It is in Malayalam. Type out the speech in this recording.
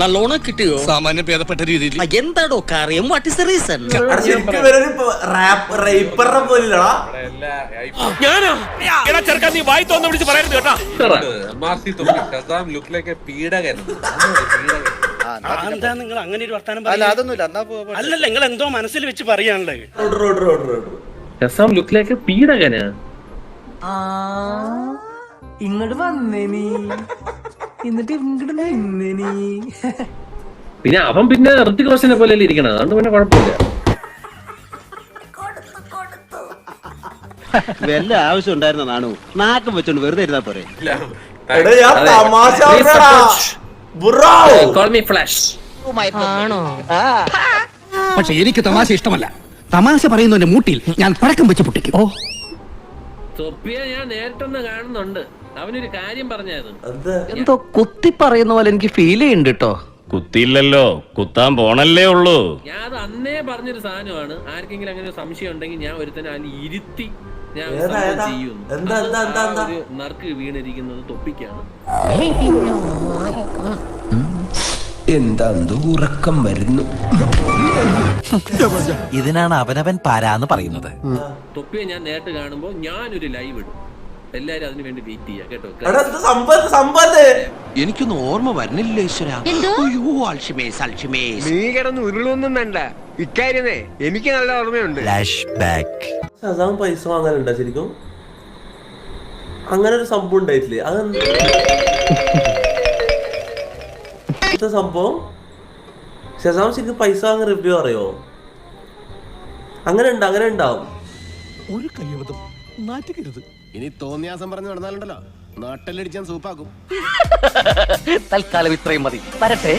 നല്ലോണം കിട്ടിയോ? സാമാന്യം ഭേദപ്പെട്ട രീതിയിൽ. എന്താടോ കാര്യം? What is the reason? നീ വായി തോന്നു വിളിച്ച് പറയരുത് കേട്ടോ. എന്താ നിങ്ങൾ അങ്ങനെ ഒരു വർത്താനം അല്ലല്ല, നിങ്ങൾ എന്തോ മനസ്സിൽ വെച്ച് പറയാനുള്ളത്. പീഡകന് ഇങ്ങോട്ട് വന്നേനി, എന്നിട്ട് ഇങ്ങോട്ട് നിന്നേനി. പിന്നെ അവൻ പിന്നെ ഋത്തിക് റോഷനെ പോലെ ഇരിക്കണം, അതുകൊണ്ട് പിന്നെ കുഴപ്പമില്ല. വല്ല ആവശ്യം ഉണ്ടായിരുന്ന നാണു നാക്കം വെച്ചോണ്ട് വെറുതെ ഇരുന്നാ പോരെ. പക്ഷെ എനിക്ക് തമാശ ഇഷ്ടമല്ല. തമാശ പറയുന്നതിന്റെ മൂട്ടിൽ ഞാൻ പടക്കം വെച്ച് പൊട്ടിക്കും. തൊപ്പിയെ ഞാൻ നേരിട്ടൊന്ന് കാണുന്നുണ്ട്. അവനൊരു കാര്യം പറഞ്ഞത് എന്തോ കുത്തി പറയുന്ന പോലെ എനിക്ക് ഫീൽ ചെയ്യുന്നുണ്ട് കേട്ടോ. കുത്തിയില്ലല്ലോ, കുത്താൻ പോണല്ലേ ഉള്ളൂ. ഞാൻ അത് അന്നേ പറഞ്ഞൊരു സാധനമാണ്. ആർക്കെങ്കിലും അങ്ങനെ ഒരു സംശയം ഉണ്ടെങ്കിൽ ഞാൻ ഒരുത്തനെ അതിൽ ഇരുത്തി ഞാൻ ചെയ്യുന്നു. നറുക്ക് വീണിരിക്കുന്നത് തൊപ്പിക്കാണ്. എന്താ ഉറക്കം വരുന്നു. ഇതിനാണ് അവനവൻ പാരാന്ന് പറയുന്നത്. തൊപ്പിയെ ഞാൻ നേരിട്ട് കാണുമ്പോ ഞാനൊരു ലൈവ് ഇടും. എല്ലാരും അതിനു വേണ്ടി വെയിറ്റ് ചെയ്യാ കേട്ടോ. എനിക്കൊന്നും ഓർമ്മ വരുന്നില്ല ഈശ്വര. നീ കിടന്ന് ഉരുളൊന്നും വേണ്ട. ഇക്കാര്യമേ എനിക്ക് നല്ല ഓർമ്മയുണ്ട്. ഷസാം പൈസ വാങ്ങാനുണ്ടോ ശരിക്കും? അങ്ങനെ ഒരു സംഭവം ഉണ്ടായിട്ടില്ലേ? അതെന്താ സംഭവം? ഷസാം ശരിക്കും പൈസ വാങ്ങാൻ റിവ്യൂ അറിയോ? അങ്ങനെ ഉണ്ടാവും. ഒരു കയ്യബദ്ധം നാറ്റിക്കരുത്. ഇനി തോന്നിയാസം പറഞ്ഞു നടന്നാലുണ്ടല്ലോ നാട്ടിലടിച്ചാൻ സൂപ്പാക്കും. തൽക്കാലം ഇത്രയും മതി. വരട്ടെ.